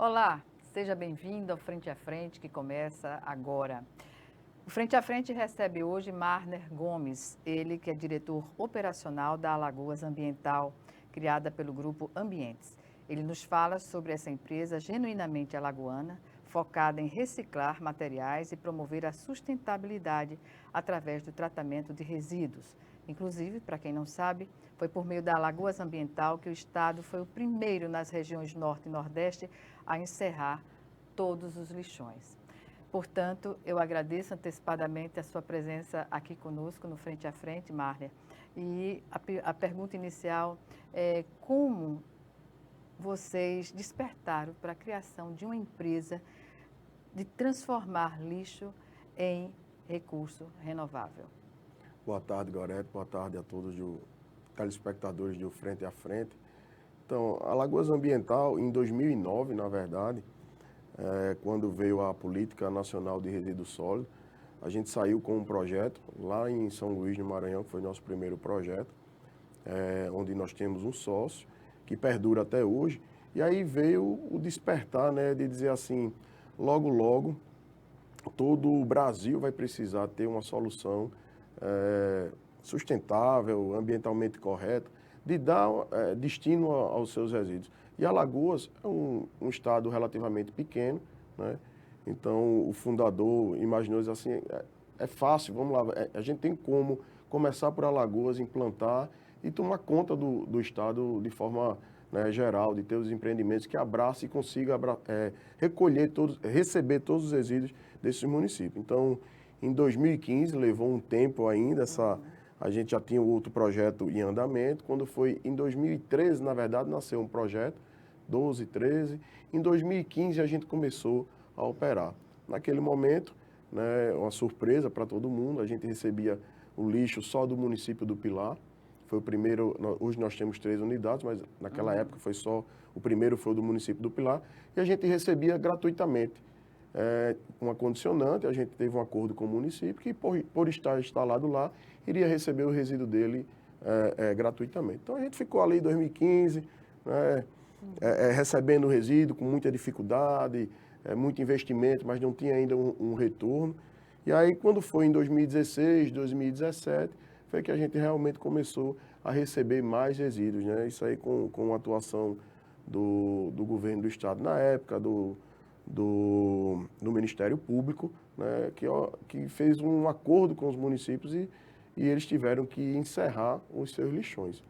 Olá, seja bem-vindo ao Frente a Frente, que começa agora. O Frente a Frente recebe hoje Marner Gomes, ele que é diretor operacional da Alagoas Ambiental, criada pelo Grupo Ambientes. Ele nos fala sobre essa empresa genuinamente alagoana, focada em reciclar materiais e promover a sustentabilidade através do tratamento de resíduos. Inclusive, para quem não sabe, foi por meio da Alagoas Ambiental que o Estado foi o primeiro nas regiões Norte e Nordeste a encerrar todos os lixões. Portanto, eu agradeço antecipadamente a sua presença aqui conosco no Frente a Frente, Marner. E a pergunta inicial é como vocês despertaram para a criação de uma empresa de transformar lixo em recurso renovável? Boa tarde, Gorete. Boa tarde a todos os telespectadores do Frente a Frente. Então, a Alagoas Ambiental, em 2009, na verdade, quando veio a Política Nacional de Resíduos Sólidos, a gente saiu com um projeto lá em São Luís, no Maranhão, que foi nosso primeiro projeto, onde nós temos um sócio que perdura até hoje. E aí veio o despertar, né, de dizer assim, logo, logo, todo o Brasil vai precisar ter uma solução sustentável, ambientalmente correta, de dar destino aos seus resíduos. E Alagoas é um estado relativamente pequeno, né? Então o fundador imaginou assim, é fácil, vamos lá, a gente tem como começar por Alagoas, implantar e tomar conta do estado de forma, né, geral, de ter os empreendimentos que abraça e consiga recolher receber todos os resíduos desses municípios. Então, em 2015, levou um tempo ainda, a gente já tinha outro projeto em andamento. Quando foi em 2013, na verdade, nasceu um projeto, 12, 13. Em 2015, a gente começou a operar. Naquele momento, né, uma surpresa para todo mundo, a gente recebia o lixo só do município do Pilar. Foi o primeiro, hoje nós temos 3 unidades, mas naquela época foi só, o primeiro foi o do município do Pilar, e a gente recebia gratuitamente. Uma condicionante, a gente teve um acordo com o município que, por estar instalado lá, iria receber o resíduo dele gratuitamente. Então a gente ficou ali em 2015, né, recebendo o resíduo com muita dificuldade, muito investimento, mas não tinha ainda um retorno. E aí, quando foi em 2016, 2017, foi que a gente realmente começou a receber mais resíduos, né? Isso aí com a atuação do governo do estado na época, do Ministério Público, né, que fez um acordo com os municípios e eles tiveram que encerrar os seus lixões.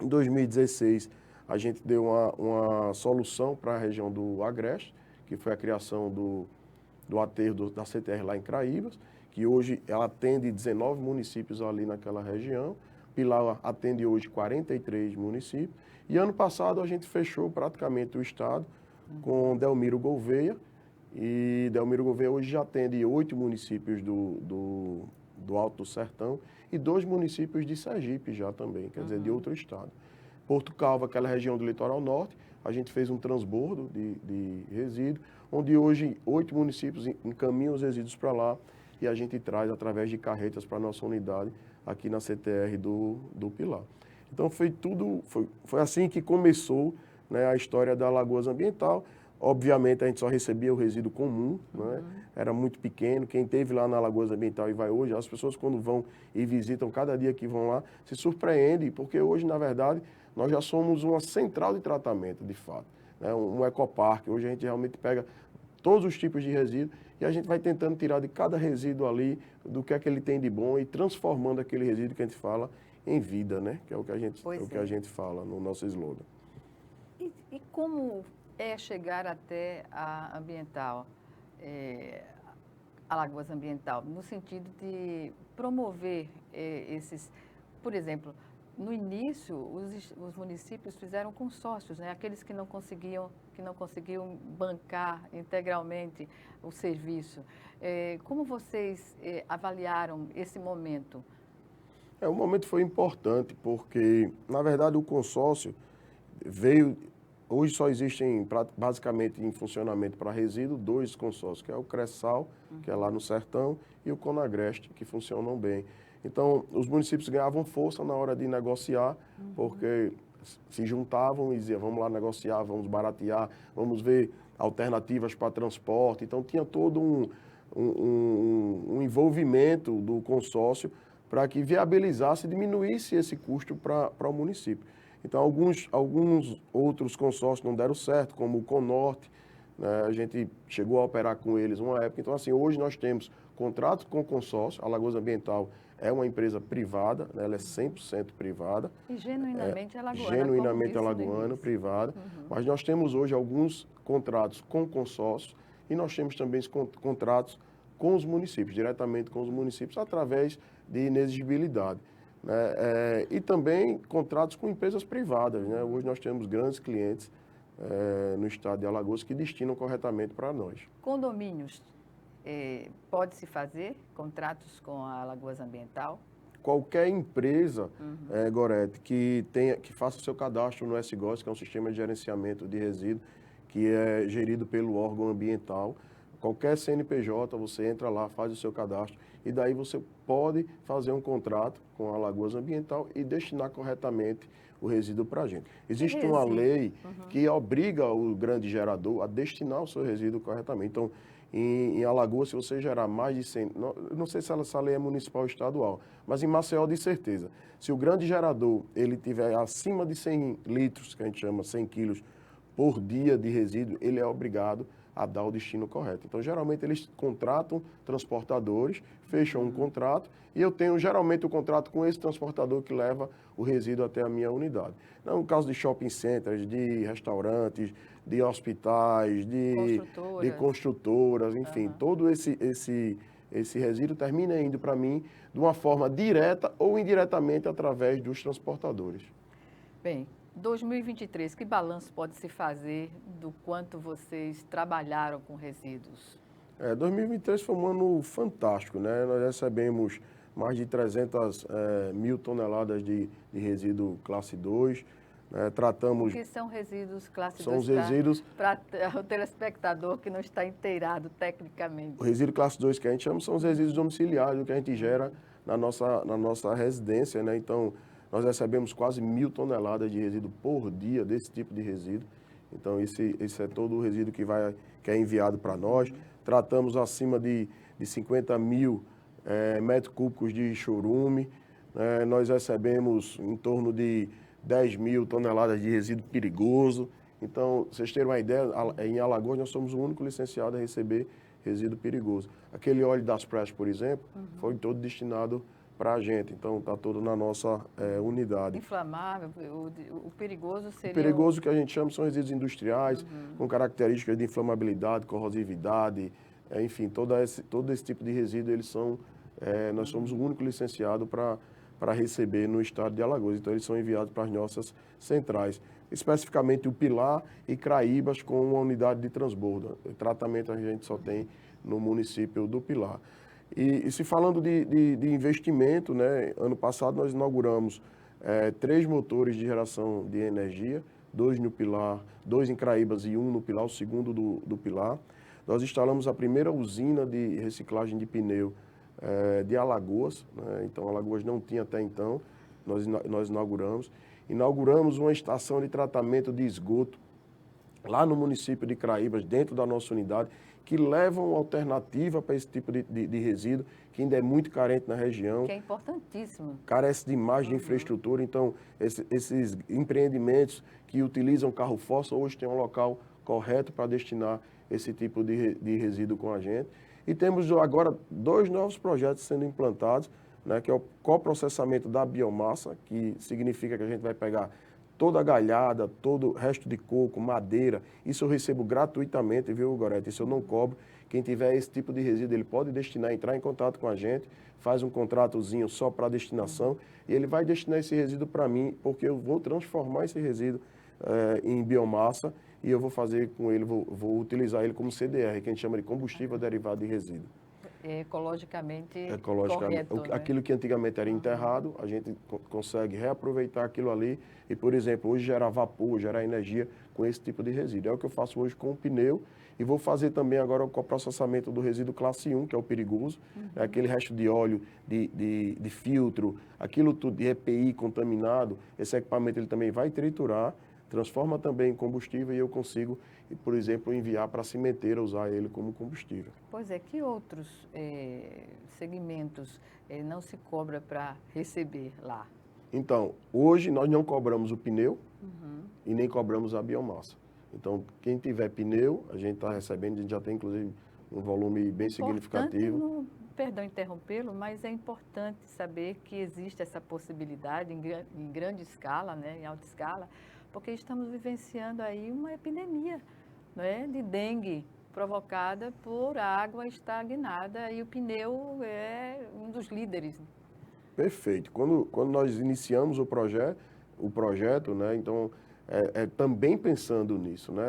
Em 2016, a gente deu uma solução para a região do Agreste, que foi a criação do aterro da CTR lá em Craíbas, que hoje ela atende 19 municípios ali naquela região. Pilar atende hoje 43 municípios. E ano passado a gente fechou praticamente o estado com Delmiro Gouveia. E Delmiro Gouveia hoje já atende 8 municípios do Alto do Sertão e 2 municípios de Sergipe já também, quer dizer, de outro estado. Porto Calvo, aquela região do litoral norte, a gente fez um transbordo de resíduo, onde hoje 8 municípios encaminham os resíduos para lá e a gente traz através de carretas para a nossa unidade aqui na CTR do Pilar. Então foi assim que começou, né, a história da Alagoas Ambiental. Obviamente a gente só recebia o resíduo comum, né? Era muito pequeno. Quem esteve lá na Alagoas Ambiental e vai hoje, as pessoas quando vão e visitam, cada dia que vão lá, se surpreendem, porque hoje, na verdade, nós já somos uma central de tratamento, de fato, né? Um ecoparque. Hoje a gente realmente pega todos os tipos de resíduos e a gente vai tentando tirar de cada resíduo ali do que é que ele tem de bom e transformando aquele resíduo que a gente fala em vida, né? Que é o que a gente fala no nosso slogan. E como é chegar até a Ambiental, Alagoas Ambiental, no sentido de promover esses, por exemplo, no início os municípios fizeram consórcios, né? Aqueles que não conseguiam bancar integralmente o serviço. Como vocês avaliaram esse momento? O momento foi importante porque, na verdade, o consórcio veio. Hoje só existem, basicamente, em funcionamento para resíduo, 2 consórcios, que é o Cressal, que é lá no Sertão, e o Conagreste, que funcionam bem. Então, os municípios ganhavam força na hora de negociar, porque se juntavam e diziam, vamos lá negociar, vamos baratear, vamos ver alternativas para transporte. Então, tinha todo um envolvimento do consórcio para que viabilizasse e diminuísse esse custo para o município. Então, alguns outros consórcios não deram certo, como o Conorte, né? A gente chegou a operar com eles uma época. Então, assim, hoje nós temos contratos com o consórcio. A Alagoas Ambiental é uma empresa privada, né? Ela é 100% privada. E genuinamente alagoana. Genuinamente alagoana, privada. Mas nós temos hoje alguns contratos com consórcio e nós temos também contratos com os municípios, diretamente com os municípios, através de inexigibilidade. Né? E também contratos com empresas privadas. Né? Hoje nós temos grandes clientes no estado de Alagoas que destinam corretamente para nós. Condomínios, pode-se fazer contratos com a Alagoas Ambiental? Qualquer empresa, Gorete, que faça o seu cadastro no SGOS, que é um sistema de gerenciamento de resíduos, que é gerido pelo órgão ambiental, qualquer CNPJ, você entra lá, faz o seu cadastro e daí você pode fazer um contrato com a Alagoas Ambiental e destinar corretamente o resíduo para a gente. Existe uma lei que obriga o grande gerador a destinar o seu resíduo corretamente. Então, em Alagoas, se você gerar mais de 100... Não sei se essa lei é municipal ou estadual, mas em Maceió, de certeza. Se o grande gerador ele tiver acima de 100 litros, que a gente chama 100 quilos por dia de resíduo, ele é obrigado a dar o destino correto. Então, geralmente, eles contratam transportadores, fecham um contrato e eu tenho, geralmente, o contrato com esse transportador que leva o resíduo até a minha unidade. No caso de shopping centers, de restaurantes, de hospitais, de construtoras, enfim, todo esse resíduo termina indo para mim de uma forma direta ou indiretamente através dos transportadores. Bem, 2023, que balanço pode se fazer do quanto vocês trabalharam com resíduos? 2023 foi um ano fantástico, né? Nós recebemos mais de 300 mil toneladas de resíduo classe 2. Tratamos... O que são resíduos classe 2? São os resíduos... Para o telespectador que não está inteirado tecnicamente. O resíduo classe 2 que a gente chama são os resíduos domiciliares, que a gente gera na nossa residência, né? Então, nós recebemos quase 1.000 toneladas de resíduo por dia desse tipo de resíduo. Então, esse é todo o resíduo que é enviado para nós. Tratamos acima de 50 mil metros cúbicos de chorume. Nós recebemos em torno de 10 mil toneladas de resíduo perigoso. Então, vocês terem uma ideia, em Alagoas nós somos o único licenciado a receber resíduo perigoso. Aquele óleo das praias, por exemplo, foi todo destinado para a gente. Então, está todo na nossa unidade. Inflamável, o perigoso seria... O perigoso que a gente chama são resíduos industriais, com características de inflamabilidade, corrosividade, enfim, todo esse tipo de resíduo, eles são... nós somos o único licenciado para receber no estado de Alagoas. Então, eles são enviados para as nossas centrais. Especificamente o Pilar e Craíbas com uma unidade de transbordo. O tratamento a gente só tem no município do Pilar. E se falando de investimento, né, ano passado nós inauguramos 3 motores de geração de energia, 2 no Pilar, 2 em Craíbas e 1 no Pilar, o segundo do Pilar. Nós instalamos a primeira usina de reciclagem de pneu de Alagoas, né? Então Alagoas não tinha até então, nós inauguramos. Inauguramos uma estação de tratamento de esgoto lá no município de Craíbas, dentro da nossa unidade, que levam alternativa para esse tipo de resíduo, que ainda é muito carente na região. Que é importantíssimo. Carece demais de infraestrutura, então esses empreendimentos que utilizam carro fóssil hoje têm um local correto para destinar esse tipo de resíduo com a gente. E temos agora 2 novos projetos sendo implantados, né, que é o coprocessamento da biomassa, que significa que a gente vai pegar toda a galhada, todo o resto de coco, madeira, isso eu recebo gratuitamente, viu, Gorete? Isso eu não cobro. Quem tiver esse tipo de resíduo, ele pode destinar, entrar em contato com a gente, faz um contratozinho só para destinação, e ele vai destinar esse resíduo para mim, porque eu vou transformar esse resíduo em biomassa, e eu vou fazer com ele, vou utilizar ele como CDR, que a gente chama de combustível derivado de resíduo. ecologicamente Ecologicamente. correto, né? Aquilo que antigamente era enterrado, a gente consegue reaproveitar aquilo ali e, por exemplo, hoje gerar vapor, gerar energia com esse tipo de resíduo. É o que eu faço hoje com o pneu e vou fazer também agora com o processamento do resíduo classe 1, que é o perigoso, é aquele resto de óleo, de filtro, aquilo tudo de EPI contaminado, esse equipamento ele também vai triturar, transforma também em combustível e eu consigo, por exemplo, enviar para a cimenteira, usar ele como combustível. Pois é, que outros segmentos não se cobra para receber lá? Então, hoje nós não cobramos o pneu e nem cobramos a biomassa. Então, quem tiver pneu, a gente está recebendo, a gente já tem inclusive um volume bem significativo. Perdão interrompê-lo, mas é importante saber que existe essa possibilidade em grande escala, né, em alta escala, porque estamos vivenciando aí uma epidemia, né, de dengue provocada por água estagnada e o pneu é um dos líderes. Perfeito. Quando nós iniciamos o projeto, né, então, também pensando nisso, né,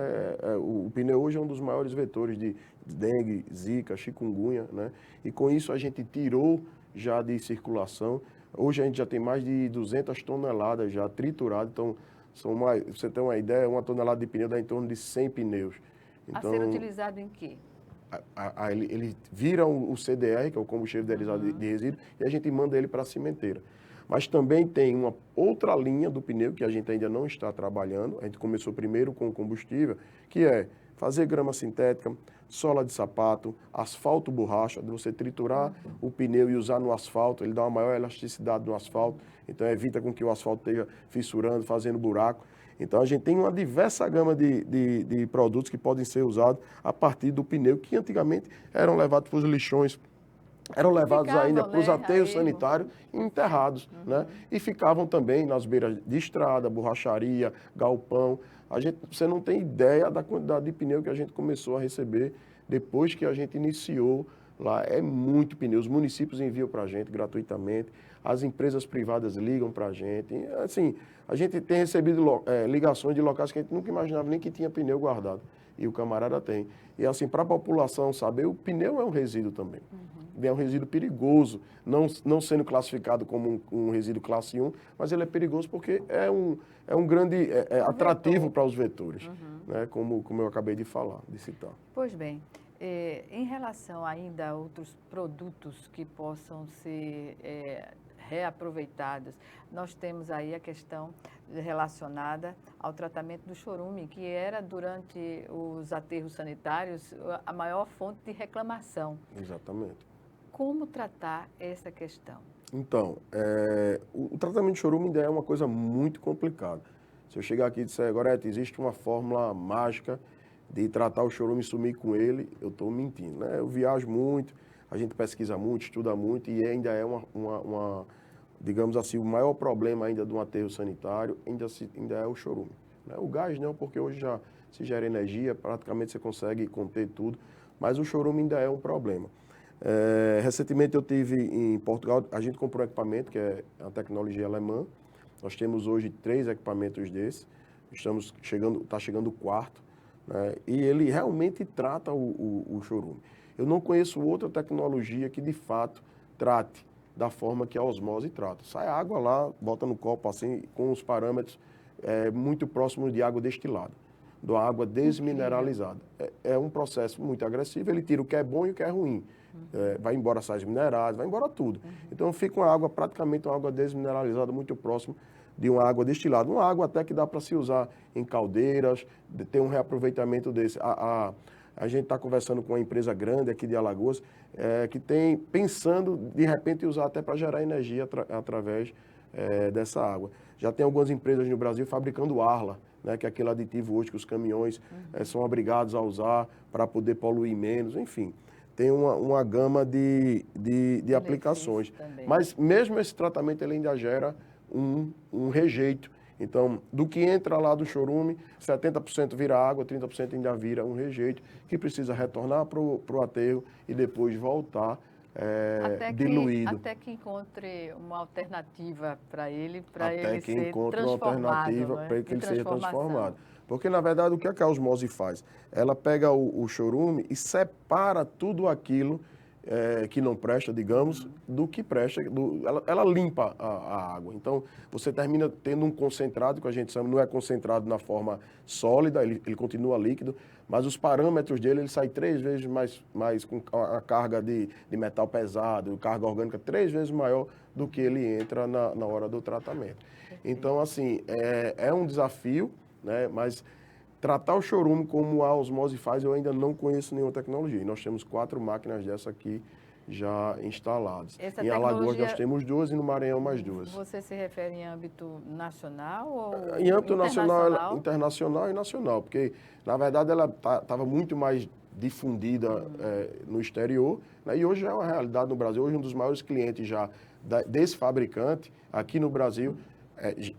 o pneu hoje é um dos maiores vetores de dengue, zika, chikungunya, né, e com isso a gente tirou já de circulação. Hoje a gente já tem mais de 200 toneladas já trituradas, então, pra você ter uma ideia, uma tonelada de pneu dá em torno de 100 pneus. A ser utilizado em quê? Ele vira o CDR, que é o combustível derivado de resíduo, e a gente manda ele para a cimenteira. Mas também tem uma outra linha do pneu que a gente ainda não está trabalhando. A gente começou primeiro com o combustível, que é fazer grama sintética, sola de sapato, asfalto borracha, de você triturar o pneu e usar no asfalto, ele dá uma maior elasticidade no asfalto, então evita com que o asfalto esteja fissurando, fazendo buraco. Então, a gente tem uma diversa gama de produtos que podem ser usados a partir do pneu, que antigamente eram levados para os lixões, eram levados ainda para os aterros sanitários e enterrados, né? E ficavam também nas beiras de estrada, borracharia, galpão. Você não tem ideia da quantidade de pneu que a gente começou a receber depois que a gente iniciou lá. É muito pneu. Os municípios enviam para a gente gratuitamente, as empresas privadas ligam para a gente. Assim, a gente tem recebido ligações de locais que a gente nunca imaginava nem que tinha pneu guardado. E o camarada tem. E assim, para a população saber, o pneu é um resíduo também. É um resíduo perigoso, não sendo classificado como um resíduo classe 1, mas ele é perigoso porque é um grande atrativo para os vetores, né? Como eu acabei de falar, de citar. Pois bem, em relação ainda a outros produtos que possam ser reaproveitados, nós temos aí a questão relacionada ao tratamento do chorume, que era, durante os aterros sanitários, a maior fonte de reclamação. Exatamente. Como tratar essa questão? Então, o tratamento de chorume ainda é uma coisa muito complicada. Se eu chegar aqui e disser, Gorete, existe uma fórmula mágica de tratar o chorume e sumir com ele, eu estou mentindo, né? Eu viajo muito, a gente pesquisa muito, estuda muito e ainda é digamos assim, o maior problema ainda de um aterro sanitário ainda é o chorume, né? O gás não, porque hoje já se gera energia, praticamente você consegue conter tudo, mas o chorume ainda é um problema. Recentemente eu tive em Portugal, a gente comprou um equipamento que é a tecnologia alemã. Nós temos hoje 3 equipamentos desses, está chegando o 4º, né? E ele realmente trata o chorume. Eu não conheço outra tecnologia que de fato trate da forma que a osmose trata. Sai água lá, bota no copo assim, com os parâmetros muito próximos de água destilada, da água desmineralizada. É um processo muito agressivo, ele tira o que é bom e o que é ruim. Vai embora sais minerais, vai embora tudo. Então fica uma água, praticamente uma água desmineralizada, muito próximo de uma água destilada. Uma água até que dá para se usar em caldeiras, ter um reaproveitamento desse. A gente está conversando com uma empresa grande aqui de Alagoas, que tem pensando, de repente, usar até para gerar energia através dessa água. Já tem algumas empresas no Brasil fabricando Arla, né, que é aquele aditivo hoje que os caminhões são obrigados a usar para poder poluir menos, enfim. Tem uma gama de aplicações. Também. Mas mesmo esse tratamento ele ainda gera um rejeito. Então, do que entra lá do chorume, 70% vira água, 30% ainda vira um rejeito, que precisa retornar para o aterro e depois voltar diluído. Até que encontre uma alternativa para ele, Até ele que ser encontre uma alternativa para que ele seja transformado. transformação. Porque, na verdade, o que a osmose faz? Ela pega o chorume e separa tudo aquilo que não presta, digamos, do que presta. Ela limpa a água. Então, você termina tendo um concentrado, que a gente chama, não é concentrado na forma sólida, ele continua líquido, mas os parâmetros dele, ele sai 3 vezes mais com a carga de metal pesado, carga orgânica 3 vezes maior do que ele entra na hora do tratamento. Então, assim, é um desafio, né? Mas tratar o chorume como a osmose faz, eu ainda não conheço nenhuma tecnologia. E nós temos 4 máquinas dessa aqui já instaladas. Essa em Alagoas tecnologia, nós temos 2 e no Maranhão mais 2. Você se refere em âmbito nacional ou Em âmbito internacional? nacional, internacional e nacional, porque, na verdade, ela estava muito mais difundida no exterior, né? E hoje é uma realidade no Brasil. Hoje um dos maiores clientes já desse fabricante aqui no Brasil,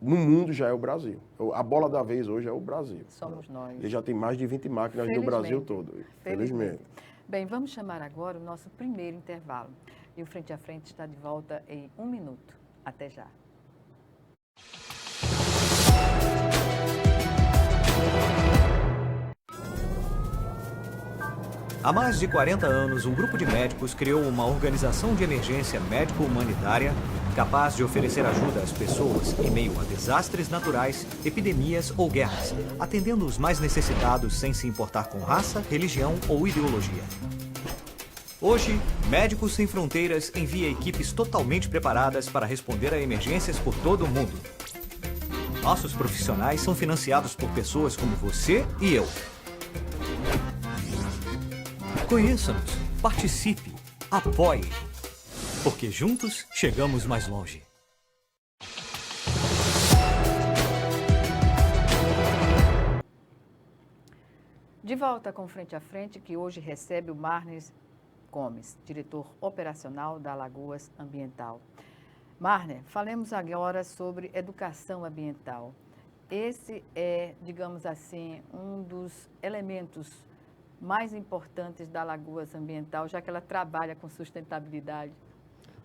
no mundo já é o Brasil. A bola da vez hoje é o Brasil. Somos nós. Ele já tem mais de 20 máquinas no Brasil todo. Felizmente. Bem, vamos chamar agora o nosso primeiro intervalo. E o Frente a Frente está de volta em 1 minuto. Até já. Há mais de 40 anos, um grupo de médicos criou uma organização de emergência médico-humanitária capaz de oferecer ajuda às pessoas em meio a desastres naturais, epidemias ou guerras, atendendo os mais necessitados sem se importar com raça, religião ou ideologia. Hoje, Médicos Sem Fronteiras envia equipes totalmente preparadas para responder a emergências por todo o mundo. Nossos profissionais são financiados por pessoas como você e eu. Conheça-nos, participe, apoie, porque juntos chegamos mais longe. De volta com Frente a Frente, que hoje recebe o Marner Gomes, diretor operacional da Alagoas Ambiental. Marner, falemos agora sobre educação ambiental. Esse é, digamos assim, um dos elementos mais importantes da Alagoas Ambiental, já que ela trabalha com sustentabilidade.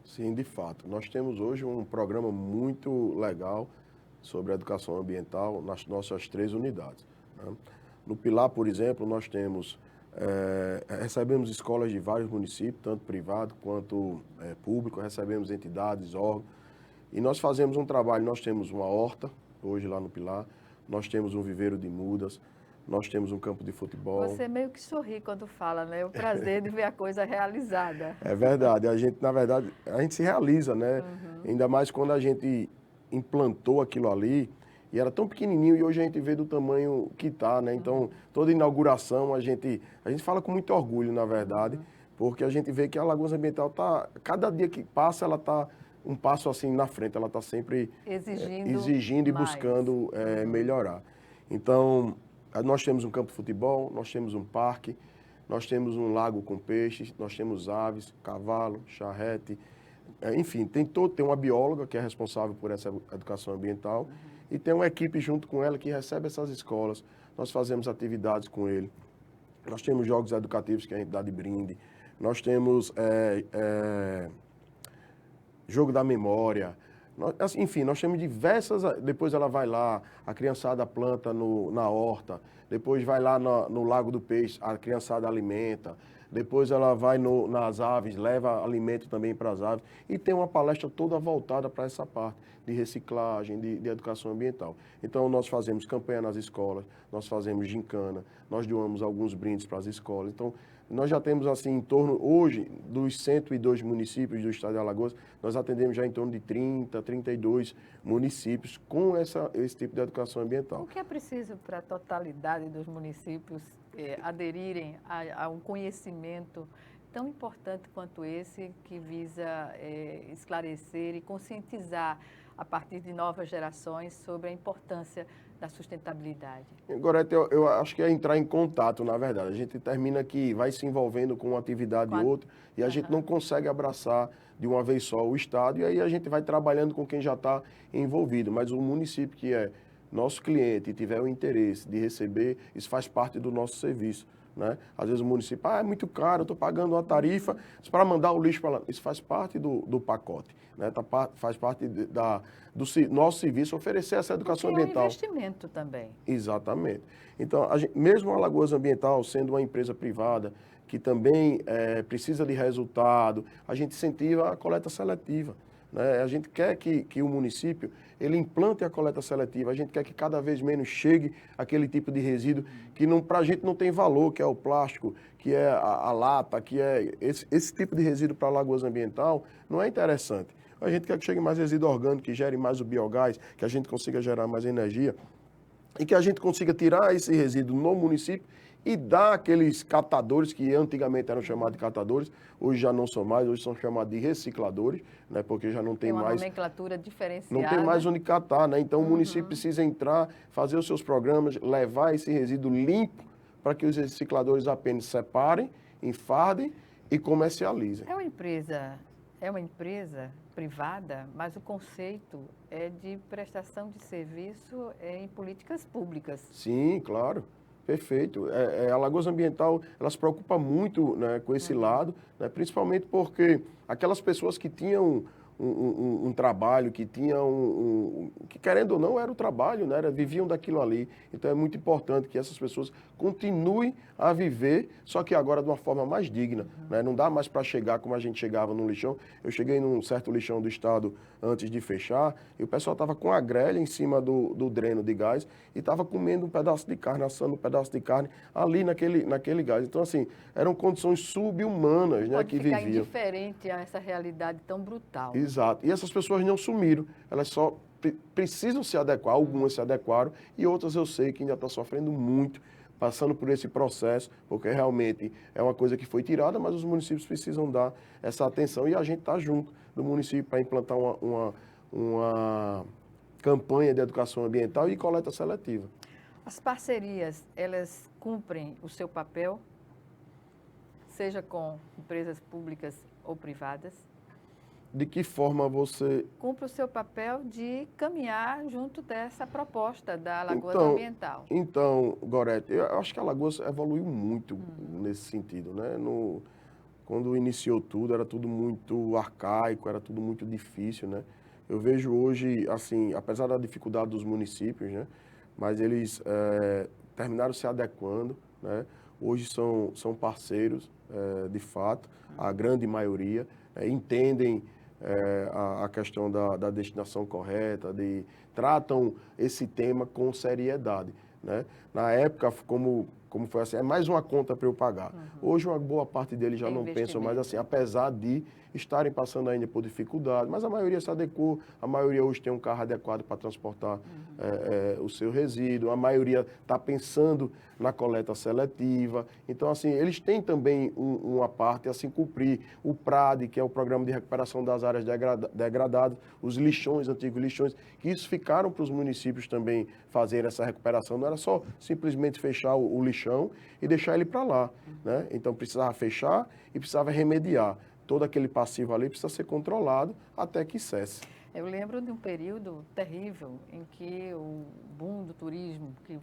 Sim, de fato. Nós temos hoje um programa muito legal sobre a educação ambiental nas nossas 3 unidades, né? No Pilar, por exemplo, nós temos, recebemos escolas de vários municípios, tanto privado quanto público, recebemos entidades, órgãos, e nós fazemos um trabalho. Nós temos uma horta, hoje lá no Pilar, nós temos um viveiro de mudas, nós temos um campo de futebol. Você meio que sorri quando fala, né? O prazer de ver a coisa realizada. É verdade. A gente, na verdade, a gente se realiza, né? Ainda mais quando a gente implantou aquilo ali, e era tão pequenininho, e hoje a gente vê do tamanho que está, né? Então, toda inauguração a gente fala com muito orgulho, na verdade, porque a gente vê que a Alagoas Ambiental está, cada dia que passa, ela está um passo assim na frente, ela está sempre exigindo e buscando melhorar. Então, nós temos um campo de futebol, nós temos um parque, nós temos um lago com peixes, nós temos aves, cavalo, charrete, enfim, tem uma bióloga que é responsável por essa educação ambiental e tem uma equipe junto com ela que recebe essas escolas. Nós fazemos atividades com ele, nós temos jogos educativos que a gente dá de brinde, nós temos jogo da memória. Enfim, nós temos diversas. Depois ela vai lá, a criançada planta na horta, depois vai lá no Lago do Peixe, a criançada alimenta, depois ela vai nas aves, leva alimento também para as aves, e tem uma palestra toda voltada para essa parte de reciclagem, de educação ambiental. Então, nós fazemos campanha nas escolas, nós fazemos gincana, nós doamos alguns brindes para as escolas. Então, nós já temos, assim, em torno, hoje, dos 102 municípios do estado de Alagoas, nós atendemos já em torno de 30, 32 municípios com esse tipo de educação ambiental. O que é preciso para a totalidade dos municípios aderirem a um conhecimento tão importante quanto esse, que visa esclarecer e conscientizar a partir de novas gerações sobre a importância da sustentabilidade? Gorete, eu acho que é entrar em contato, na verdade. A gente termina que vai se envolvendo com uma atividade e outra, e a gente não consegue abraçar de uma vez só o Estado, e aí a gente vai trabalhando com quem já está envolvido. Mas o município que é nosso cliente e tiver o interesse de receber, isso faz parte do nosso serviço, né? Às vezes o município, é muito caro, eu estou pagando uma tarifa para mandar o lixo para lá. Isso faz parte do pacote, né? Faz parte do nosso serviço, oferecer essa educação ambiental. É um investimento também. Exatamente. Então, mesmo a Alagoas Ambiental, sendo uma empresa privada, que também precisa de resultado, a gente incentiva a coleta seletiva. Né? A gente quer que o município ele implante a coleta seletiva, a gente quer que cada vez menos chegue aquele tipo de resíduo que para a gente não tem valor, que é o plástico, que é a lata, que é esse tipo de resíduo para Alagoas Ambiental, não é interessante. A gente quer que chegue mais resíduo orgânico, que gere mais o biogás, que a gente consiga gerar mais energia e que a gente consiga tirar esse resíduo no município e dar aqueles catadores, que antigamente eram chamados de catadores, hoje já não são mais, hoje são chamados de recicladores, né, porque já não tem uma mais... nomenclatura diferenciada. Não tem mais onde catar, né? Então o município precisa entrar, fazer os seus programas, levar esse resíduo limpo para que os recicladores apenas separem, enfardem e comercializem. É uma empresa privada, mas o conceito é de prestação de serviço em políticas públicas. Sim, claro. Perfeito. A Alagoas Ambiental, ela se preocupa muito, né, com esse lado, né, principalmente porque aquelas pessoas que tinham um trabalho, que tinham que querendo ou não era o trabalho, né, viviam daquilo ali. Então é muito importante que essas pessoas continuem a viver, só que agora de uma forma mais digna. Né? Não dá mais para chegar como a gente chegava no lixão. Eu cheguei num certo lixão do estado antes de fechar e o pessoal estava com a grelha em cima do dreno de gás e estava comendo um pedaço de carne, assando um pedaço de carne ali naquele gás. Então, assim, eram condições subhumanas, né, que viviam. Indiferente a essa realidade tão brutal. Exato. E essas pessoas não sumiram. Elas só precisam se adequar. Algumas se adequaram e outras eu sei que ainda estão sofrendo muito, passando por esse processo, porque realmente é uma coisa que foi tirada, mas os municípios precisam dar essa atenção e a gente está junto do município para implantar uma campanha de educação ambiental e coleta seletiva. As parcerias, elas cumprem o seu papel, seja com empresas públicas ou privadas? De que forma você... Cumpre o seu papel de caminhar junto dessa proposta da Alagoas Ambiental. Então, Gorete, eu acho que a Alagoas evoluiu muito nesse sentido, né? Quando iniciou tudo, era tudo muito arcaico, era tudo muito difícil, né? Eu vejo hoje, assim, apesar da dificuldade dos municípios, né? Mas eles terminaram se adequando, né? Hoje são parceiros, de fato, a grande maioria, entendem a questão da destinação correta, tratam esse tema com seriedade, né? Na época, como foi assim, é mais uma conta para eu pagar. Hoje, uma boa parte deles já não pensam mais assim, apesar de estarem passando ainda por dificuldade, mas a maioria se adequou, a maioria hoje tem um carro adequado para transportar o seu resíduo, a maioria está pensando na coleta seletiva. Então, assim, eles têm também uma parte, assim, cumprir o PRAD, que é o Programa de Recuperação das Áreas Degradadas, os lixões, antigos lixões, que isso ficaram para os municípios também fazerem essa recuperação. Não era só simplesmente fechar o lixão e deixar ele para lá, né? Então, precisava fechar e precisava remediar. Todo aquele passivo ali precisa ser controlado até que cesse. Eu lembro de um período terrível em que o boom do turismo, que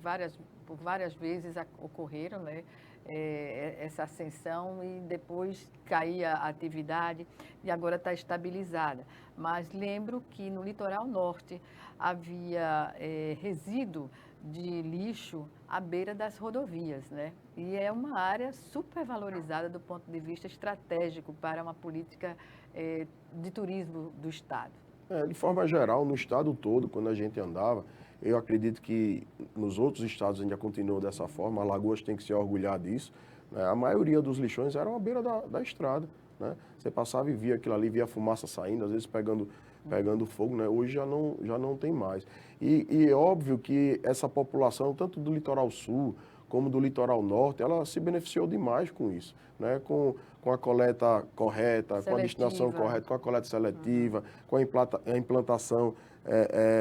por várias vezes ocorreram, né? Essa ascensão e depois caía a atividade e agora está estabilizada. Mas lembro que no litoral norte havia resíduo de lixo à beira das rodovias, né? E é uma área super valorizada do ponto de vista estratégico para uma política de turismo do Estado. De forma geral, no estado todo, quando a gente andava, eu acredito que nos outros estados ainda continuou dessa forma, Alagoas tem que se orgulhar disso, né? A maioria dos lixões eram à beira da estrada, né? Você passava e via aquilo ali, via a fumaça saindo, às vezes pegando fogo, né? Hoje já não tem mais. E é óbvio que essa população, tanto do litoral sul como do litoral norte, ela se beneficiou demais com isso, né? Com a coleta correta, seletiva, com a destinação correta, com a coleta seletiva, com a implantação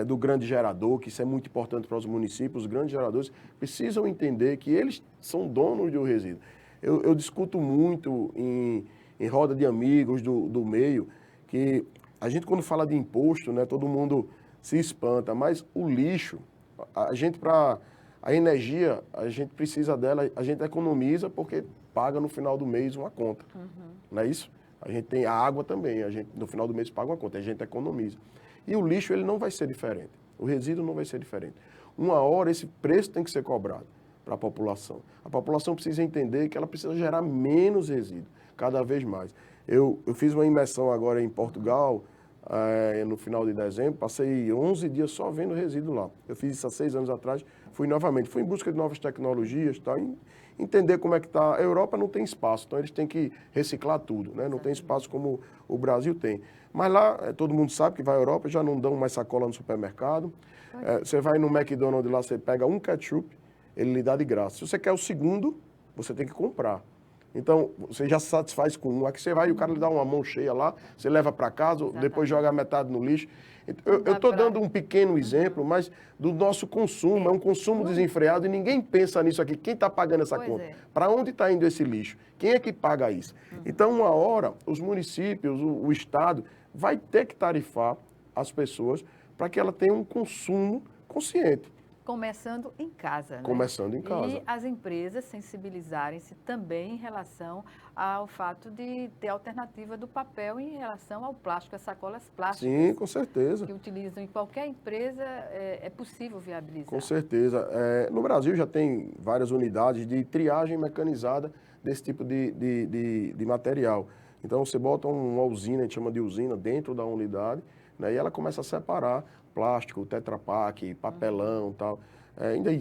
do grande gerador, que isso é muito importante para os municípios. Os grandes geradores precisam entender que eles são donos do resíduo. Eu discuto muito em roda de amigos do meio, que a gente, quando fala de imposto, né, todo mundo se espanta, mas o lixo, a energia, a gente precisa dela, a gente economiza porque paga no final do mês uma conta. Não é isso? A gente tem a água também, a gente no final do mês paga uma conta, a gente economiza. E o lixo, ele não vai ser diferente. O resíduo não vai ser diferente. Uma hora esse preço tem que ser cobrado. para a população. A população precisa entender que ela precisa gerar menos resíduo, cada vez mais. Eu fiz uma imersão agora em Portugal, no final de dezembro, passei 11 dias só vendo resíduo lá. Eu fiz isso há 6 anos atrás, fui em busca de novas tecnologias, tá? Entender como é que está. A Europa não tem espaço, então eles têm que reciclar tudo, né? Não tem espaço como o Brasil tem. Mas lá, todo mundo sabe que vai à Europa, já não dão mais sacola no supermercado. Você vai no McDonald's lá, você pega um ketchup, ele lhe dá de graça. Se você quer o segundo, você tem que comprar. Então, você já se satisfaz com um. Aqui você vai e o cara lhe dá uma mão cheia lá, você leva para casa, depois joga a metade no lixo. Eu estou dando um pequeno exemplo, mas do nosso consumo. É um consumo desenfreado e ninguém pensa nisso aqui. Quem está pagando essa conta? Para onde está indo esse lixo? Quem é que paga isso? Então, uma hora, os municípios, o Estado, vai ter que tarifar as pessoas para que ela tenha um consumo consciente. Começando em casa, né? Começando em casa. E as empresas sensibilizarem-se também em relação ao fato de ter alternativa do papel em relação ao plástico, as sacolas plásticas. Sim, com certeza. Que utilizam em qualquer empresa, é possível viabilizar. Com certeza. No Brasil já tem várias unidades de triagem mecanizada desse tipo de material. Então você bota uma usina, a gente chama de usina, dentro da unidade, né, e ela começa a separar plástico, Tetra Pak, papelão e tal. Ainda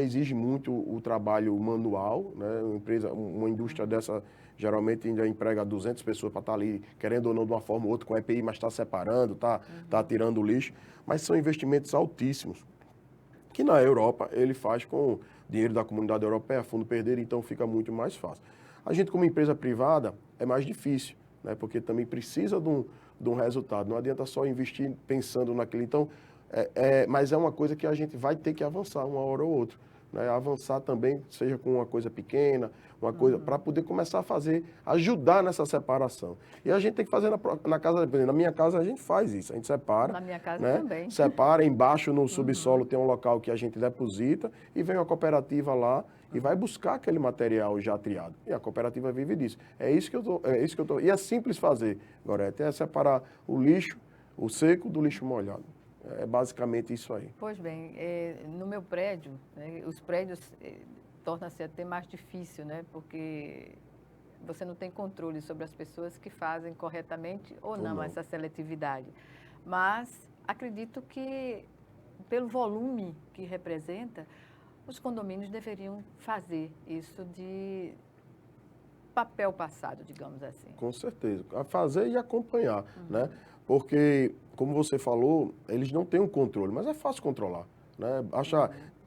exige muito o trabalho manual, né? Uma indústria dessa geralmente ainda emprega 200 pessoas para estar ali, querendo ou não, de uma forma ou outra, com EPI, mas está separando, tá tirando o lixo. Mas são investimentos altíssimos, que na Europa ele faz com dinheiro da Comunidade Europeia, fundo perder, então fica muito mais fácil. A gente, como empresa privada, é mais difícil, né? Porque também precisa de um resultado. Não adianta só investir pensando naquilo. Então, mas é uma coisa que a gente vai ter que avançar uma hora ou outra. Né? Avançar também, seja com uma coisa pequena, uma coisa, para poder começar a ajudar nessa separação. E a gente tem que fazer na casa, na minha casa a gente faz isso, a gente separa. Na minha casa né? também. Separa, embaixo no subsolo tem um local que a gente deposita e vem uma cooperativa lá e vai buscar aquele material já triado. E a cooperativa vive disso. É isso que eu tô. E é simples fazer, Gorete, é separar o lixo, o seco, do lixo molhado. É basicamente isso aí. Pois bem, no meu prédio, né, os prédios torna-se até mais difícil, né? Porque você não tem controle sobre as pessoas que fazem corretamente ou não essa seletividade. Mas acredito que, pelo volume que representa, os condomínios deveriam fazer isso de papel passado, digamos assim. Com certeza. A fazer e acompanhar, né? Porque, como você falou, eles não têm um controle, mas é fácil controlar, né?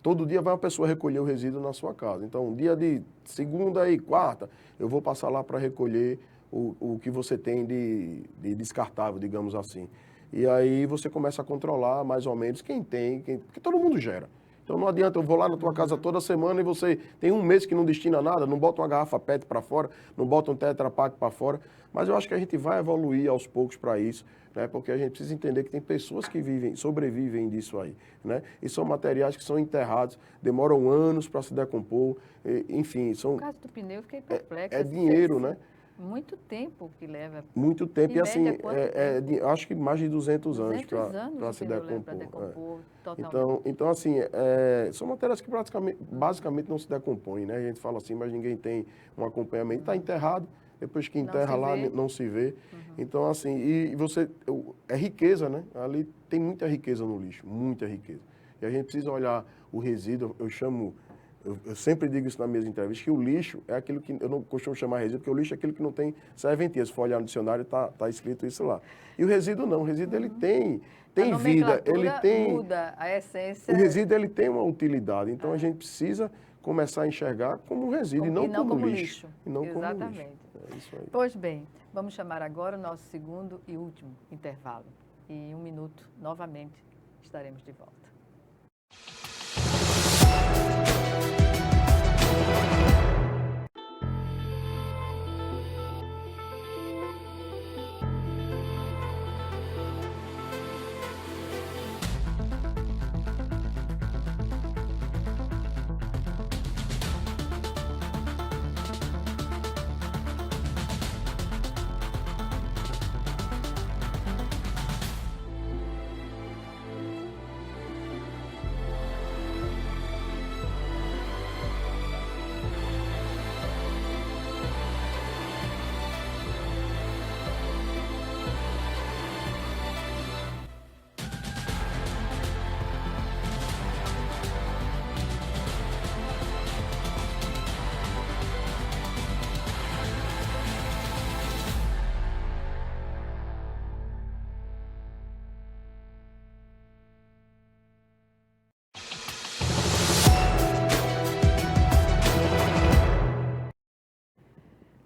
Todo dia vai uma pessoa recolher o resíduo na sua casa. Então, dia de segunda e quarta, eu vou passar lá para recolher o que você tem de descartável, digamos assim. E aí você começa a controlar mais ou menos porque todo mundo gera. Então não adianta, eu vou lá na tua casa toda semana e você tem um mês que não destina nada, não bota uma garrafa PET para fora, não bota um Tetra Pak para fora, mas eu acho que a gente vai evoluir aos poucos para isso, né? Porque a gente precisa entender que tem pessoas que sobrevivem disso aí, né? E são materiais que são enterrados, demoram anos para se decompor, enfim, são... No caso do pneu, eu fiquei perplexa. É dinheiro, né? Muito tempo que leva. Muito tempo. E assim, tempo? acho que mais de 200 anos para se decompor. Então, assim, são matérias que basicamente não se decompõem, né? A gente fala assim, mas ninguém tem um acompanhamento. Está enterrado, depois que enterra lá, não se vê. Então, assim, é riqueza, né? Ali tem muita riqueza no lixo, muita riqueza. E a gente precisa olhar o resíduo, eu sempre digo isso nas minhas entrevistas, que o lixo é aquilo que eu não costumo chamar resíduo, porque o lixo é aquilo que não tem serventia. Se for olhar no dicionário, tá escrito isso lá. E o resíduo não, o resíduo ele tem vida, ele tem... muda a essência. O resíduo ele tem uma utilidade, então a gente precisa começar a enxergar como resíduo e não como lixo. E não Exatamente. Como lixo. É isso aí. Pois bem, vamos chamar agora o nosso segundo e último intervalo. E em 1 minuto, novamente, estaremos de volta.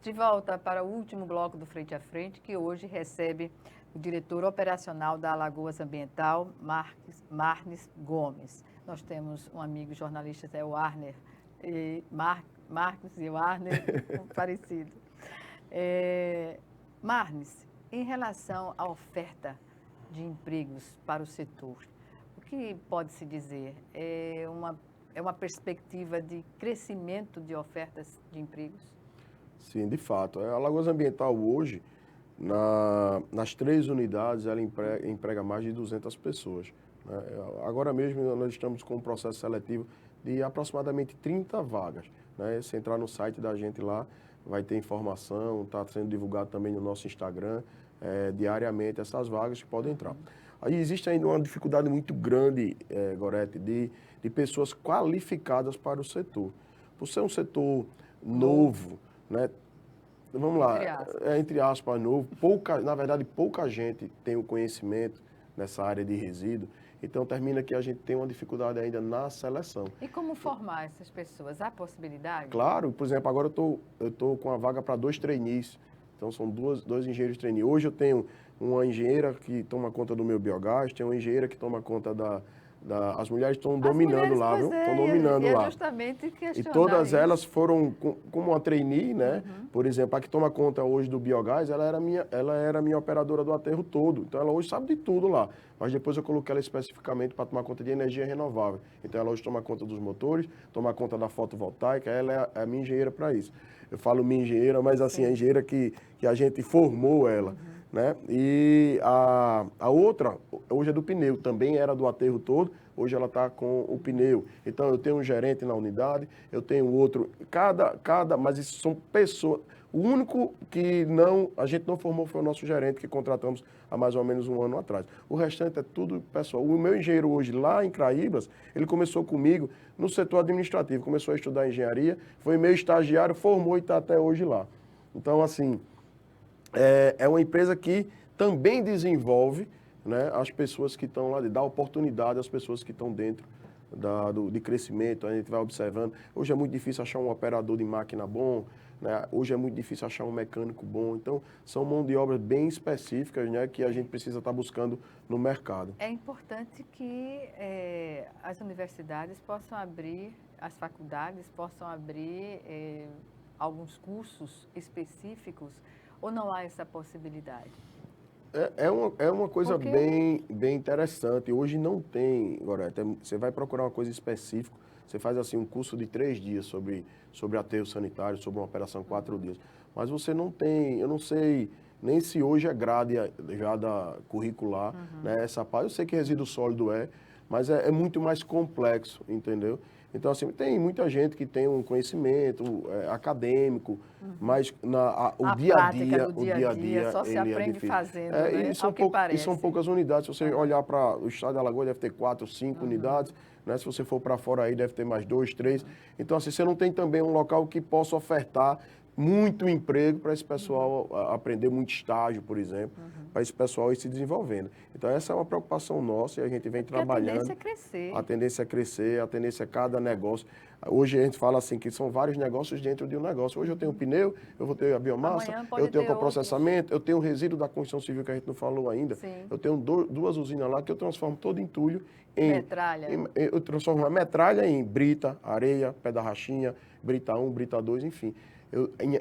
De volta para o último bloco do Frente a Frente, que hoje recebe o diretor operacional da Alagoas Ambiental, Marnes Gomes. Nós temos um amigo jornalista, é o Arner, Marques e o Arner, parecido. Marnes, em relação à oferta de empregos para o setor, o que pode-se dizer? É uma perspectiva de crescimento de ofertas de empregos? Sim, de fato. A Alagoas Ambiental hoje, nas 3 unidades, ela emprega mais de 200 pessoas. Né? Agora mesmo nós estamos com um processo seletivo de aproximadamente 30 vagas. Né? Se entrar no site da gente lá, vai ter informação, está sendo divulgado também no nosso Instagram, diariamente essas vagas que podem entrar. Aí existe ainda uma dificuldade muito grande, Gorete, de pessoas qualificadas para o setor. Por ser um setor novo, né? Vamos lá, entre aspas, novo, na verdade pouca gente tem o conhecimento nessa área de resíduo, então termina que a gente tem uma dificuldade ainda na seleção. E como formar essas pessoas? Há possibilidade? Claro, por exemplo, agora eu estou com a vaga para 2 trainees, então são dois engenheiros trainees. Hoje eu tenho uma engenheira que toma conta do meu biogás, tenho uma engenheira que toma conta as mulheres estão dominando lá, viu? Estão dominando lá. Justamente e todas isso. elas foram como uma trainee, né? Por exemplo, a que toma conta hoje do biogás, ela era minha operadora do aterro todo. Então ela hoje sabe de tudo lá. Mas depois eu coloquei ela especificamente para tomar conta de energia renovável. Então ela hoje toma conta dos motores, toma conta da fotovoltaica, ela é a minha engenheira para isso. Eu falo minha engenheira, mas assim, a engenheira que a gente formou ela. Né? E a outra, hoje é do pneu, também era do aterro todo, hoje ela está com o pneu. Então eu tenho um gerente na unidade, eu tenho outro, mas isso são pessoas. O único que a gente não formou foi o nosso gerente, que contratamos há mais ou menos 1 ano atrás. O restante é tudo pessoal. O meu engenheiro hoje, lá em Craíbas, ele começou comigo no setor administrativo, começou a estudar engenharia, foi meu estagiário, formou e está até hoje lá. Então, assim, é uma empresa que também desenvolve, né, as pessoas que estão lá, dá oportunidade às pessoas que estão dentro de crescimento. A gente vai observando. Hoje é muito difícil achar um operador de máquina bom, né? Hoje é muito difícil achar um mecânico bom. Então, são mão de obra bem específicas, né, que a gente precisa estar buscando no mercado. É importante que as universidades possam abrir, as faculdades possam abrir alguns cursos específicos, ou não há essa possibilidade? É uma coisa bem interessante. Hoje não tem, Gorete. Você vai procurar uma coisa específica, você faz assim um curso de 3 dias sobre aterro sanitário, sobre uma operação 4 dias. Mas você não tem, eu não sei nem se hoje é grade já da curricular, né? Essa parte, eu sei que resíduo sólido mas é muito mais complexo, entendeu? Então, assim, tem muita gente que tem um conhecimento acadêmico, mas o dia a dia, só se aprende fazendo, né? E são poucas unidades. Se você olhar para o estado de Alagoas, deve ter 4, 5 unidades, né? Se você for para fora aí, deve ter mais 2, 3. Então, assim, você não tem também um local que possa ofertar muito emprego para esse pessoal aprender, muito estágio, por exemplo, para esse pessoal ir se desenvolvendo. Então, essa é uma preocupação nossa e a gente vem trabalhando. A tendência é crescer. A tendência é crescer, a tendência é cada negócio. Hoje a gente fala assim que são vários negócios dentro de um negócio. Hoje eu tenho pneu, eu vou ter a biomassa, eu tenho o coprocessamento, eu tenho o resíduo da construção civil que a gente não falou ainda. Sim. Eu tenho 2 usinas lá que eu transformo todo entulho em... Metralha. Eu transformo a metralha em brita, areia, pé da rachinha, brita 1, brita 2, enfim.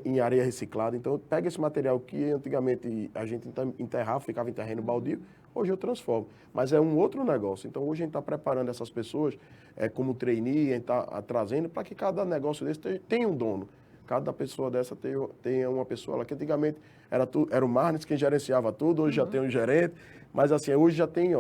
Em areia reciclada. Então, eu pego esse material que antigamente a gente enterrava, ficava em terreno baldio, hoje eu transformo. Mas é um outro negócio. Então, hoje a gente está preparando essas pessoas como trainee, a gente está trazendo para que cada negócio desse tenha um dono. Cada pessoa dessa tenha uma pessoa lá, que antigamente era o Marnes quem gerenciava tudo, hoje já tem um gerente, mas assim, hoje já tem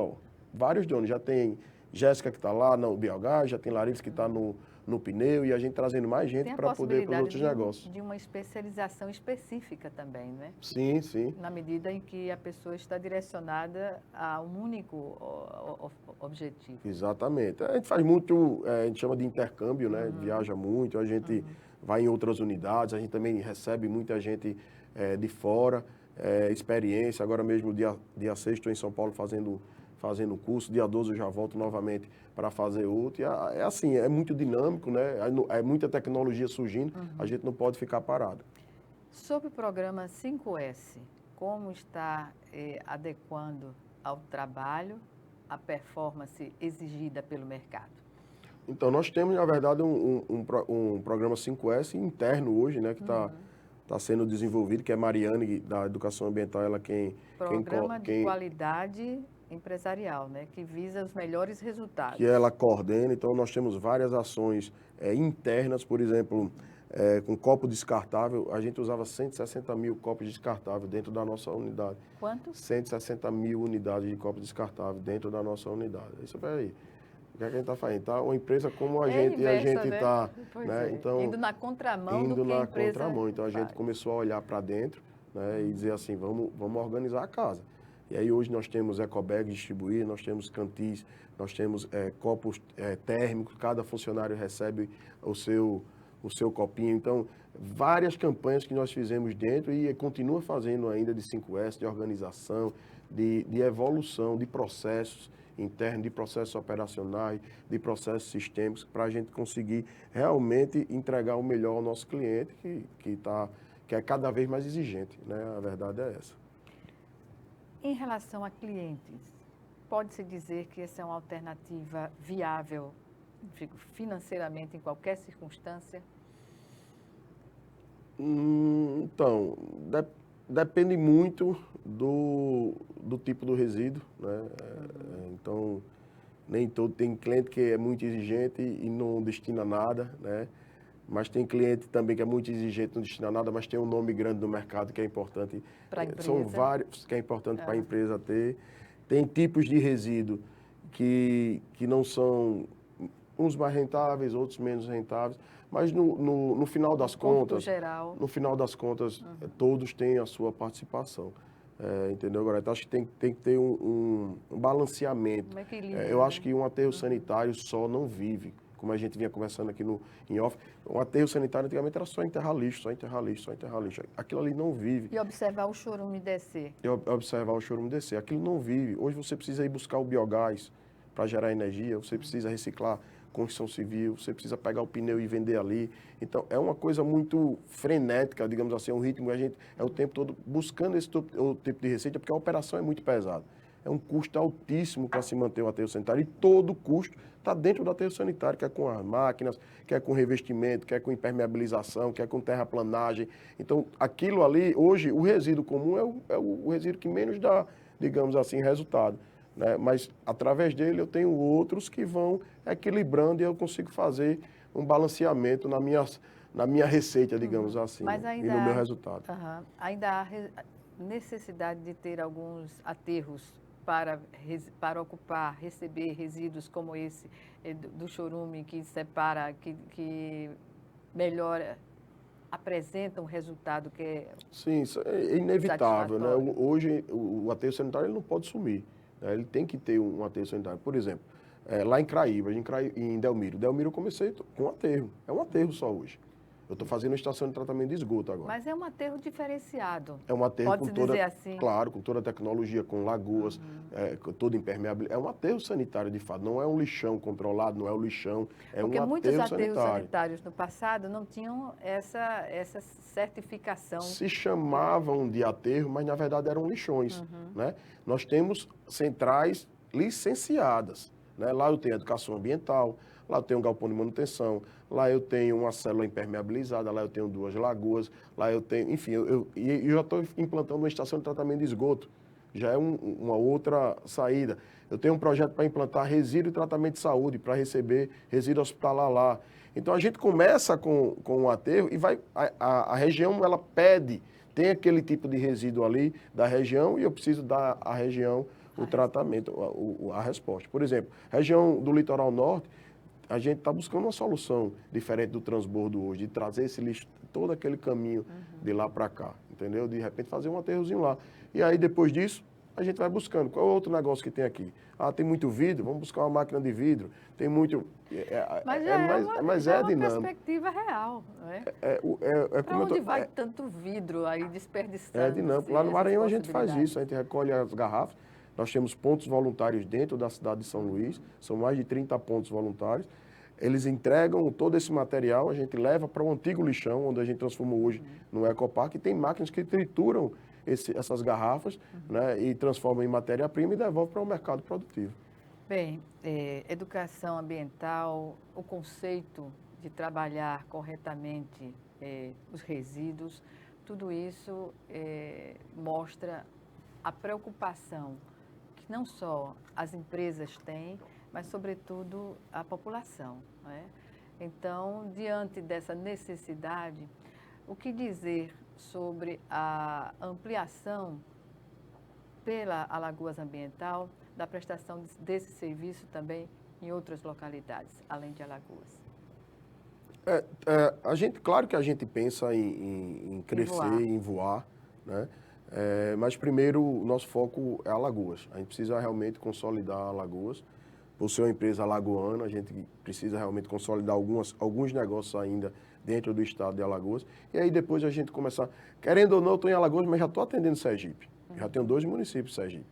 vários donos. Já tem Jéssica que está lá no biogás, já tem Larissa que está no pneu, e a gente trazendo mais gente para poder ir para os outros negócios. De uma especialização específica também, né? Sim, sim. Na medida em que a pessoa está direcionada a um único objetivo. Exatamente. A gente faz muito, a gente chama de intercâmbio, né? Viaja muito, a gente vai em outras unidades, a gente também recebe muita gente de fora, experiência. Agora mesmo, dia 6, estou em São Paulo fazendo um curso, dia 12 eu já volto novamente para fazer outro. E é assim, é muito dinâmico, né? É muita tecnologia surgindo, a gente não pode ficar parado. Sobre o programa 5S, como está adequando ao trabalho a performance exigida pelo mercado? Então, nós temos, na verdade, um programa 5S interno hoje, né, que está sendo desenvolvido, que é Mariane, da Educação Ambiental, ela Programa de qualidade empresarial, né, que visa os melhores resultados. Que ela coordena. Então, nós temos várias ações internas, por exemplo, com copo descartável. A gente usava 160 mil copos descartáveis dentro da nossa unidade. Quanto? 160 mil unidades de copo descartável dentro da nossa unidade. Isso, peraí. O que é que a gente está fazendo? Tá uma empresa como a gente, inversa, e a gente está... Né? Então, indo na contramão indo do que na a empresa contramão. Então, a gente faz. começou a olhar para dentro, né, e dizer assim, vamos organizar a casa. E aí hoje nós temos ecobags distribuídos, nós temos cantis, nós temos copos térmicos, cada funcionário recebe o seu copinho. Então, várias campanhas que nós fizemos dentro e continua fazendo ainda de 5S, de organização, de evolução, de processos internos, de processos operacionais, de processos sistêmicos, para a gente conseguir realmente entregar o melhor ao nosso cliente, que é cada vez mais exigente, né? A verdade é essa. Em relação a clientes, pode-se dizer que essa é uma alternativa viável financeiramente em qualquer circunstância? Então, depende muito do tipo do resíduo, né? Então, nem todo tem cliente que é muito exigente e não destina nada, né? Mas tem cliente também que é muito exigente, não destina nada, mas tem um nome grande no mercado que é importante. Para a empresa. São vários que é importante para a empresa ter. Tem tipos de resíduo que não são uns mais rentáveis, outros menos rentáveis, mas no final das contas, geral. No final das contas, todos têm a sua participação. Entendeu? Agora, então, acho que tem que ter um balanceamento. Um equilíbrio, eu acho que um aterro sanitário só não vive. Como a gente vinha conversando aqui em off, um aterro sanitário antigamente era só enterrar lixo, só enterrar lixo, só enterrar lixo. Aquilo ali não vive. E observar o chorume descer. Observar o chorume descer. Aquilo não vive. Hoje você precisa ir buscar o biogás para gerar energia, você precisa reciclar construção civil, você precisa pegar o pneu e vender ali. Então, é uma coisa muito frenética, digamos assim, um ritmo que a gente é o tempo todo buscando esse tipo de receita, porque a operação é muito pesada. É um custo altíssimo para se manter o aterro sanitário e todo o custo está dentro do aterro sanitário, quer com as máquinas, quer com revestimento, quer com impermeabilização, quer com terraplanagem. Então, aquilo ali, hoje, o resíduo comum é o resíduo que menos dá, digamos assim, resultado, né? Mas, através dele, eu tenho outros que vão equilibrando e eu consigo fazer um balanceamento na minha receita, digamos assim, mas né? ainda E no meu resultado. Ainda há necessidade de ter alguns aterros para ocupar, receber resíduos como esse do chorume que separa, que melhora, apresenta um resultado que é... Sim, isso é inevitável, né? Hoje o aterro sanitário ele não pode sumir, né? Ele tem que ter um aterro sanitário. Por exemplo, lá em Craíba, em Delmiro. Delmiro eu comecei com um aterro, é um aterro só hoje. Eu estou fazendo uma estação de tratamento de esgoto agora. Mas é um aterro diferenciado. É um aterro Pode-se dizer assim? Claro, com toda a tecnologia, com lagoas, com toda impermeável. É um aterro sanitário, de fato. Não é um lixão controlado, não é um lixão, é porque um muitos aterro aterros sanitário. sanitários no passado não tinham essa certificação. Se chamavam de aterro, mas na verdade eram lixões, né? Nós temos centrais licenciadas, né? Lá eu tenho educação ambiental, lá eu tenho um galpão de manutenção, lá eu tenho uma célula impermeabilizada, lá eu tenho 2 lagoas, lá eu tenho, enfim, eu já estou implantando uma estação de tratamento de esgoto, já é uma outra saída. Eu tenho um projeto para implantar resíduo e tratamento de saúde, para receber resíduo hospitalar lá. Então a gente começa com um aterro e a região ela pede, tem aquele tipo de resíduo ali da região e eu preciso dar à região o tratamento, a resposta. Por exemplo, região do litoral norte, a gente está buscando uma solução diferente do transbordo hoje, de trazer esse lixo, todo aquele caminho de lá para cá, entendeu? De repente fazer um aterrozinho lá. E aí, depois disso, a gente vai buscando. Qual é o outro negócio que tem aqui? Ah, tem muito vidro, vamos buscar uma máquina de vidro. Tem muito... Mas é uma dinâmico. Perspectiva real, não é? Para onde vai tanto vidro aí desperdiçando? É dinâmico. Lá no Maranhão a gente faz isso, a gente recolhe as garrafas. Nós temos pontos voluntários dentro da cidade de São Luís, são mais de 30 pontos voluntários. Eles entregam todo esse material, a gente leva para o antigo lixão, onde a gente transformou hoje no Ecopark, e tem máquinas que trituram essas garrafas, né, e transformam em matéria-prima e devolvem para o mercado produtivo. Bem, educação ambiental, o conceito de trabalhar corretamente os resíduos, tudo isso mostra a preocupação que não só as empresas têm, mas, sobretudo, a população, né? Então, diante dessa necessidade, o que dizer sobre a ampliação pela Alagoas Ambiental da prestação desse serviço também em outras localidades, além de Alagoas? Claro que a gente pensa em crescer, em voar, né? Mas primeiro o nosso foco é Alagoas. A gente precisa realmente consolidar Alagoas. Por ser uma empresa alagoana, a gente precisa realmente consolidar alguns negócios ainda dentro do estado de Alagoas. E aí depois a gente começar, querendo ou não, eu estou em Alagoas, mas já estou atendendo Sergipe. Já tenho 2 municípios de Sergipe.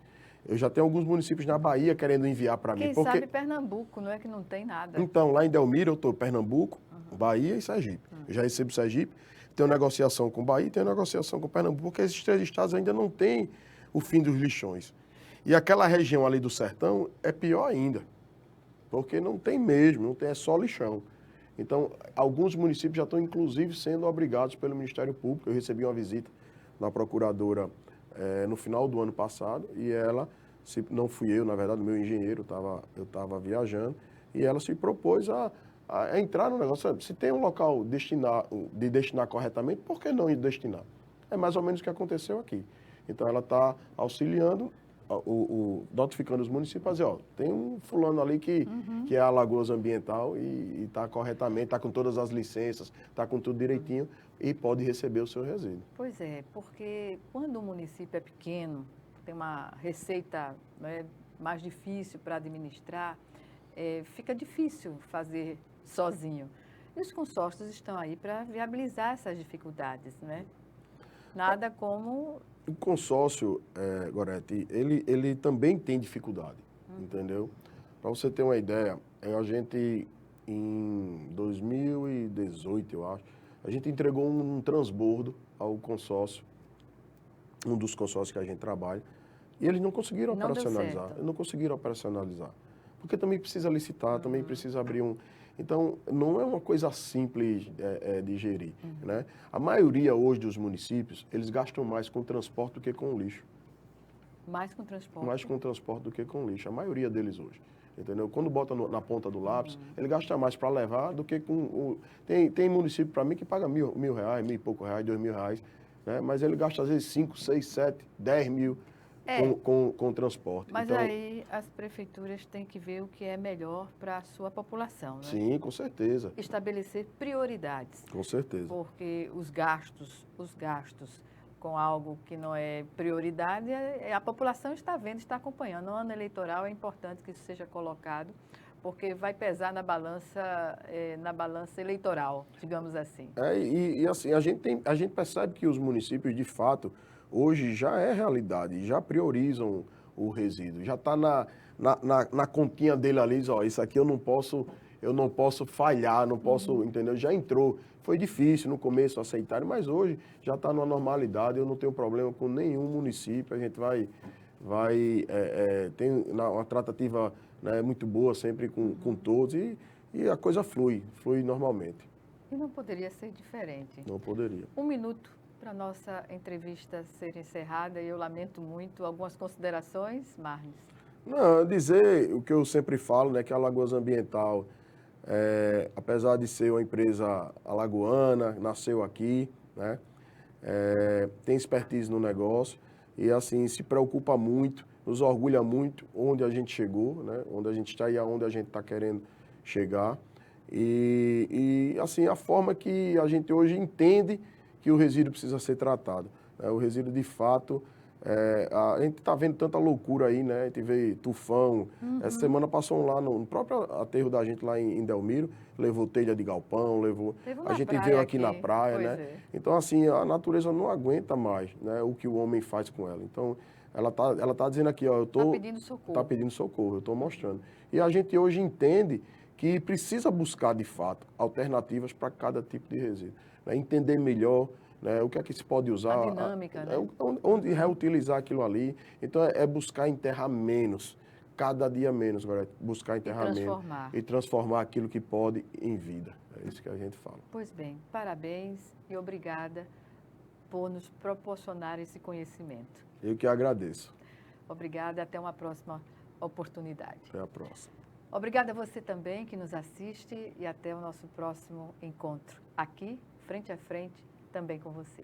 Eu já tenho alguns municípios na Bahia querendo enviar para mim. Quem sabe Pernambuco, não é que não tem nada. Então, lá em Delmiro eu estou Pernambuco, Bahia e Sergipe. Eu já recebo Sergipe, tenho negociação com Bahia e tenho negociação com Pernambuco, porque esses 3 estados ainda não têm o fim dos lixões. E aquela região ali do sertão é pior ainda, porque não tem mesmo, é só lixão. Então, alguns municípios já estão, inclusive, sendo obrigados pelo Ministério Público. Eu recebi uma visita da procuradora no final do ano passado e ela, não fui eu, na verdade, o meu engenheiro, eu estava viajando, e ela se propôs a entrar no negócio. Se tem um local de destinar corretamente, por que não ir destinar? É mais ou menos o que aconteceu aqui. Então, ela está auxiliando, notificando os municípios, dizer, ó, tem um fulano ali que é a Alagoas Ambiental e está corretamente, está com todas as licenças, está com tudo direitinho e pode receber o seu resíduo. Pois é, porque quando o município é pequeno, tem uma receita, né, mais difícil para administrar, fica difícil fazer sozinho. E os consórcios estão aí para viabilizar essas dificuldades, né? Nada como... O consórcio, Gorete, ele também tem dificuldade, entendeu? Para você ter uma ideia, a gente, em 2018, eu acho, a gente entregou um transbordo ao consórcio, um dos consórcios que a gente trabalha, e eles não conseguiram operacionalizar. Não conseguiram operacionalizar. Porque também precisa licitar, também precisa abrir um... Então, não é uma coisa simples de gerir, né? A maioria hoje dos municípios, eles gastam mais com transporte do que com lixo. Mais com transporte? Mais com transporte do que com lixo. A maioria deles hoje, entendeu? Quando bota na ponta do lápis, ele gasta mais para levar do que com... Tem município para mim que paga R$1.000, R$1.000 e pouco reais, R$2.000, né? Mas ele gasta às vezes 5, 6, 7, 10 mil... Com transporte. Mas então, aí as prefeituras têm que ver o que é melhor para a sua população, né? Sim, com certeza. Estabelecer prioridades. Com certeza. Porque os gastos com algo que não é prioridade, a população está vendo, está acompanhando. No ano eleitoral é importante que isso seja colocado, porque vai pesar na balança eleitoral, digamos assim. E assim, a gente percebe que os municípios, de fato, hoje já é realidade, já priorizam o resíduo, já está na continha dele ali, ó, isso aqui eu não posso falhar, não posso, entendeu? Já entrou. Foi difícil no começo aceitar, mas hoje já está numa normalidade, eu não tenho problema com nenhum município, a gente tem uma tratativa, né, muito boa sempre com todos e a coisa flui normalmente. E não poderia ser diferente. Não poderia. 1 minuto para a nossa entrevista ser encerrada, e eu lamento muito. Algumas considerações, Marnes? Não, dizer o que eu sempre falo, né, que a Alagoas Ambiental, apesar de ser uma empresa alagoana, nasceu aqui, né, tem expertise no negócio e, assim, se preocupa muito, nos orgulha muito onde a gente chegou, né, onde a gente está e aonde a gente está querendo chegar. E, assim, a forma que a gente hoje entende que o resíduo precisa ser tratado. O resíduo, de fato, a gente está vendo tanta loucura aí, né? A gente vê tufão. Essa semana passou lá no próprio aterro da gente lá em Delmiro, levou telha de galpão, a gente veio aqui na praia, né? Então, assim, a natureza não aguenta mais, né, o que o homem faz com ela. Então, ela tá dizendo aqui, ó, eu tô... Está pedindo socorro. Está pedindo socorro, eu estou mostrando. E a gente hoje entende que precisa buscar, de fato, alternativas para cada tipo de resíduo. Né? Entender melhor, né, o que é que se pode usar. A dinâmica, né? Onde reutilizar aquilo ali. Então, é buscar enterrar menos, cada dia menos, agora, buscar enterrar menos. E transformar aquilo que pode em vida. É isso que a gente fala. Pois bem, parabéns e obrigada por nos proporcionar esse conhecimento. Eu que agradeço. Obrigada e até uma próxima oportunidade. Até a próxima. Obrigada a você também que nos assiste e até o nosso próximo encontro aqui, frente a frente, também com você.